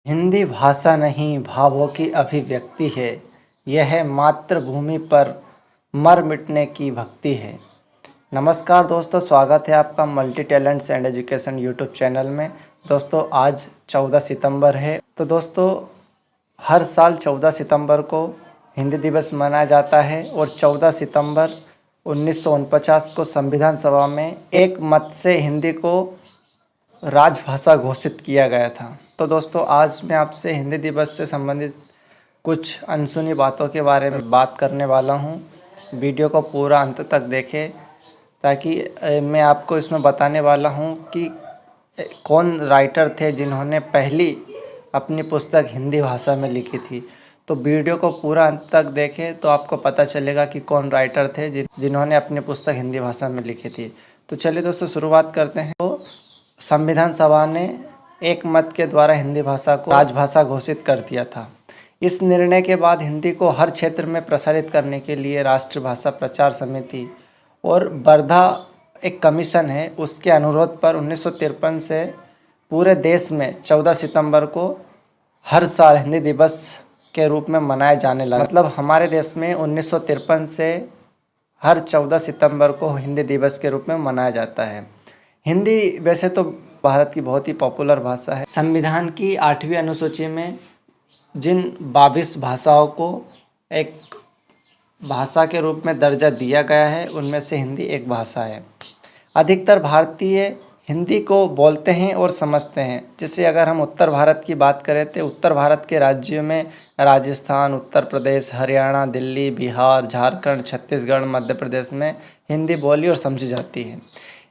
हिंदी भाषा नहीं भावों की अभिव्यक्ति है। यह मातृभूमि पर मर मिटने की भक्ति है। नमस्कार दोस्तों, स्वागत है आपका multi talents and education YouTube channel में। दोस्तों आज 14 सितंबर है। तो दोस्तों हर साल 14 सितंबर को हिंदी दिवस मनाया जाता है और 14 सितंबर 1949 को संविधान सभा में एक मत से हिंदी को राजभाषा घोषित किया गया था। तो दोस्तों आज मैं आपसे हिंदी दिवस से संबंधित कुछ अनसुनी बातों के बारे में बात करने वाला हूं। वीडियो को पूरा अंत तक देखें ताकि मैं आपको इसमें बताने वाला हूं कि कौन राइटर थे जिन्होंने पहली अपनी पुस्तक हिंदी भाषा में लिखी थी। तो वीडियो को पूरा अंत तक देखें तो आपको पता चलेगा कि कौन राइटर थे जिन्होंने अपनी पुस्तक हिंदी भाषा में लिखी थी। तो चलिए दोस्तों शुरुआत करते हैं। तो संविधान सभा ने एक मत के द्वारा हिंदी भाषा को राजभाषा घोषित कर दिया था। इस निर्णय के बाद हिंदी को हर क्षेत्र में प्रसारित करने के लिए राष्ट्रभाषा प्रचार समिति और वर्धा एक कमीशन है, उसके अनुरोध पर 1953 से पूरे देश में 14 सितंबर को हर साल हिंदी दिवस के रूप में मनाया जाने लगा। मतलब हमारे देश में 1953 से हर 14 सितंबर को हिंदी दिवस के रूप में मनाया जाता है। हिंदी वैसे तो भारत की बहुत ही पॉपुलर भाषा है। संविधान की 8वीं अनुसूची में जिन 22 भाषाओं को एक भाषा के रूप में दर्जा दिया गया है उनमें से हिंदी एक भाषा है। अधिकतर भारतीय हिंदी को बोलते हैं और समझते हैं। जैसे अगर हम उत्तर भारत की बात करें तो उत्तर भारत के राज्यों में राजस्थान, उत्तर प्रदेश, हरियाणा, दिल्ली, बिहार, झारखंड, छत्तीसगढ़, मध्य प्रदेश में हिंदी बोली और समझी जाती है।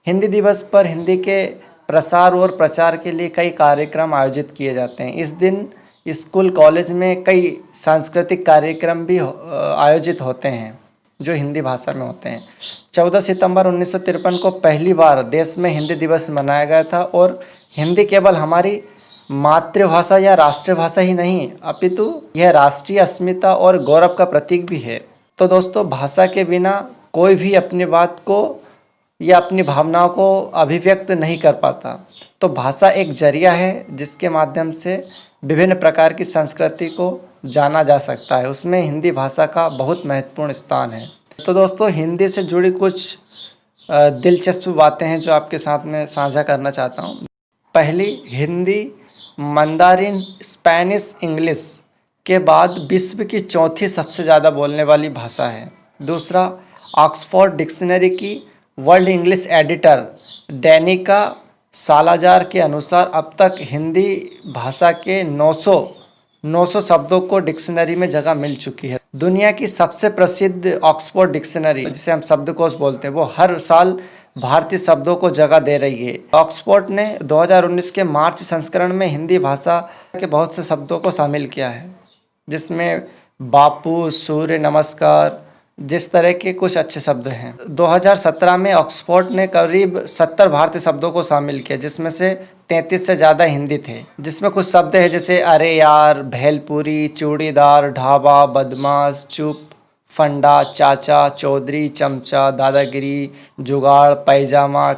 हिंदी दिवस पर हिंदी के प्रसार और प्रचार के लिए कई कार्यक्रम आयोजित किए जाते हैं। इस दिन स्कूल कॉलेज में कई सांस्कृतिक कार्यक्रम भी आयोजित होते हैं जो हिंदी भाषा में होते हैं। 14 सितंबर 1953 को पहली बार देश में हिंदी दिवस मनाया गया था और हिंदी केवल हमारी मातृभाषा या राष्ट्रभाषा ही नहीं अपितु यह राष्ट्रीय अस्मिता और गौरव का प्रतीक भी है। तो दोस्तों भाषा के बिना कोई भी अपनी बात को या अपनी भावनाओं को अभिव्यक्त नहीं कर पाता। तो भाषा एक जरिया है जिसके माध्यम से विभिन्न प्रकार की संस्कृति को जाना जा सकता है। उसमें हिंदी भाषा का बहुत महत्वपूर्ण स्थान है। तो दोस्तों हिंदी से जुड़ी कुछ दिलचस्प बातें हैं जो आपके साथ में साझा करना चाहता हूँ। पहली, हिंदी मंदारिन, स्पेनिश, इंग्लिश के बाद विश्व की चौथी सबसे ज़्यादा बोलने वाली भाषा है। दूसरा, ऑक्सफोर्ड डिक्शनरी की world English editor Danica Salazar के अनुसार अब तक हिंदी भाषा के 900 शब्दों को डिक्शनरी में जगह मिल चुकी है। दुनिया की सबसे प्रसिद्ध ऑक्सफोर्ड डिक्शनरी जिसे हम शब्दकोश बोलते हैं वो हर साल भारतीय शब्दों को जगह दे रही है। ऑक्सफोर्ड ने 2019 के मार्च संस्करण में हिंदी भाषा के बहुत से शब्दों को शामिल किया है, जिसमें बापू, सूर्य नमस्कार जिस तरह के कुछ अच्छे शब्द हैं। 2017 में ऑक्सफोर्ड ने करीब 70 भारतीय शब्दों को शामिल किया, जिसमें से 33 से ज़्यादा हिंदी थे। जिसमें कुछ शब्द हैं जैसे अरे यार, भेलपुरी, चूड़ीदार, ढाबा, बदमाश, चुप, फंडा, चाचा, चौधरी, चमचा, दादागिरी, जुगाड़, पैजामा,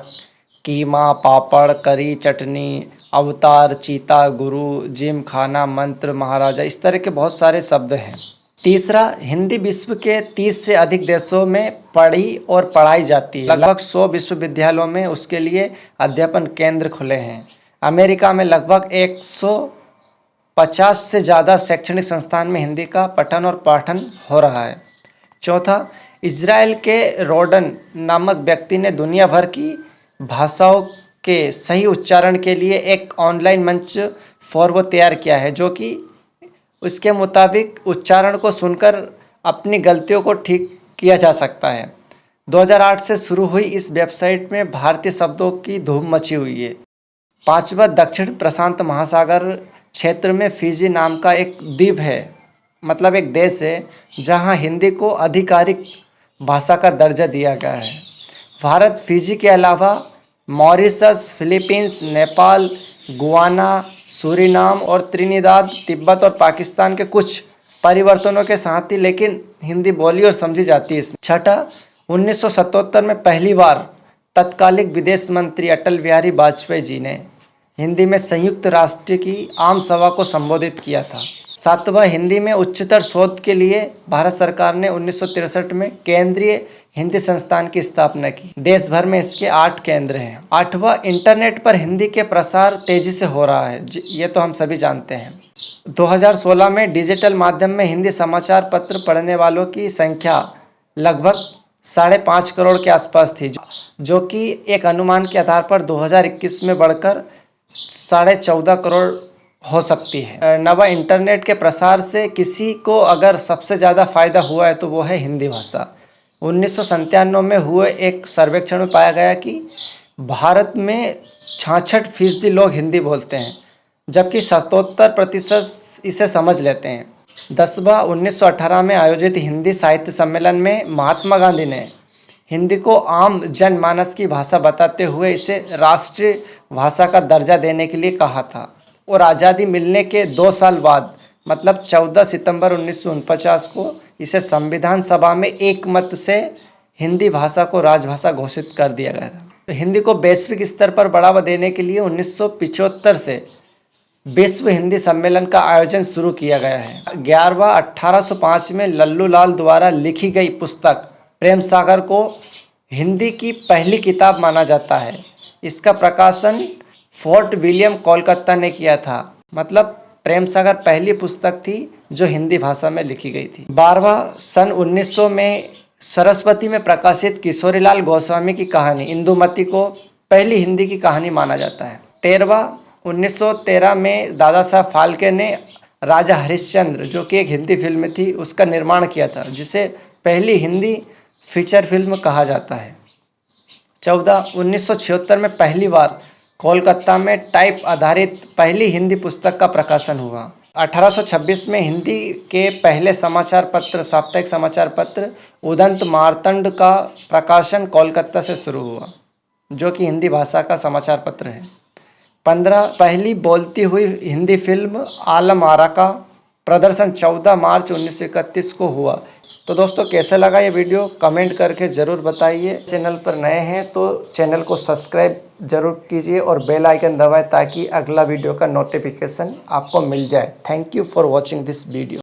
कीमा, पापड़, करी, चटनी, अवतार, चीता, गुरु, जिम खाना, मंत्र, महाराजा, इस तरह के बहुत सारे शब्द हैं। तीसरा, हिंदी विश्व के 30 से अधिक देशों में पढ़ी और पढ़ाई जाती है। लगभग 100 विश्वविद्यालयों में उसके लिए अध्यापन केंद्र खुले हैं। अमेरिका में लगभग 150 से ज़्यादा शैक्षणिक संस्थान में हिंदी का पठन और पाठन हो रहा है। चौथा, इजराइल के रोडन नामक व्यक्ति ने दुनिया भर की भाषाओं के सही उच्चारण के लिए एक ऑनलाइन मंच फॉर्म तैयार किया है, जो कि उसके मुताबिक उच्चारण को सुनकर अपनी गलतियों को ठीक किया जा सकता है। 2008 से शुरू हुई इस वेबसाइट में भारतीय शब्दों की धूम मची हुई है। पांचवा, दक्षिण प्रशांत महासागर क्षेत्र में फिजी नाम का एक द्वीप है, मतलब एक देश है, जहां हिंदी को आधिकारिक भाषा का दर्जा दिया गया है। भारत फिजी के अलावा Mauritius, Philippines, Nepal, Guana, Suriname और त्रिनिदाद, तिब्बत और पाकिस्तान के कुछ परिवर्तनों के साथ ही लेकिन हिंदी बोली और समझी जाती है। छठा, 1977 में पहली बार तत्कालिक विदेश मंत्री अटल बिहारी वाजपेयी जी ने हिंदी में संयुक्त राष्ट्र की आम सभा को संबोधित किया था। 7वां, हिंदी में उच्चतर शोध के लिए भारत सरकार ने 1963 में केंद्रीय हिंदी संस्थान की स्थापना की। देश भर में इसके 8 केंद्र हैं। 8वां, इंटरनेट पर हिंदी के प्रसार तेजी से हो रहा है, ये तो हम सभी जानते हैं। 2016 में डिजिटल माध्यम में हिंदी समाचार पत्र पढ़ने वालों की संख्या लगभग 5.5 करोड़ के आसपास थी, जो कि एक अनुमान के आधार पर 2021 में बढ़कर 14.5 करोड़ हो सकती है। नवा इंटरनेट के प्रसार से किसी को अगर सबसे ज़्यादा फायदा हुआ है तो वो है हिंदी भाषा। 1997 में हुए एक सर्वेक्षण में पाया गया कि भारत में 66% लोग हिंदी बोलते हैं, जबकि 77% इसे समझ लेते हैं। 10वां, 1918 में आयोजित हिंदी साहित्य सम्मेलन में महात्मा गांधी ने हिंदी को आम जनमानस की भाषा बताते हुए इसे राष्ट्रीय भाषा का दर्जा देने के लिए कहा था। और आज़ादी मिलने के 2 साल बाद मतलब 14 सितंबर 1949 को इसे संविधान सभा में एक मत से हिंदी भाषा को राजभाषा घोषित कर दिया गया था। तो हिंदी को वैश्विक स्तर पर बढ़ावा देने के लिए 1975 से विश्व हिंदी सम्मेलन का आयोजन शुरू किया गया है। 11वां, 1805 में लल्लू लाल द्वारा लिखी गई पुस्तक प्रेम सागर को हिंदी की पहली किताब माना जाता है। इसका प्रकाशन फोर्ट विलियम कोलकाता ने किया था। मतलब प्रेम सागर पहली पुस्तक थी जो हिंदी भाषा में लिखी गई थी। 12वां, सन 1900 में सरस्वती में प्रकाशित किशोरीलाल गोस्वामी की कहानी इंदुमती को पहली हिंदी की कहानी माना जाता है। 13वां, 1913 में दादा साहब फाल्के ने राजा हरिश्चंद्र, जो कि एक हिंदी फिल्म थी, उसका निर्माण किया था, जिसे पहली हिंदी फीचर फिल्म कहा जाता है। 14, 1976 में पहली बार कोलकाता में टाइप आधारित पहली हिंदी पुस्तक का प्रकाशन हुआ। 1826 में हिंदी के पहले समाचार पत्र, साप्ताहिक समाचार पत्र उदंत मार्तंड का प्रकाशन कोलकाता से शुरू हुआ, जो कि हिंदी भाषा का समाचार पत्र है। 15, पहली बोलती हुई हिंदी फिल्म आलम आरा का प्रदर्शन 14 मार्च 1931 को हुआ। तो दोस्तों, कैसा लगा ये वीडियो कमेंट करके ज़रूर बताइए। चैनल पर नए हैं तो चैनल को सब्सक्राइब ज़रूर कीजिए और बेल आइकन दबाएं ताकि अगला वीडियो का नोटिफिकेशन आपको मिल जाए। Thank you for watching this video.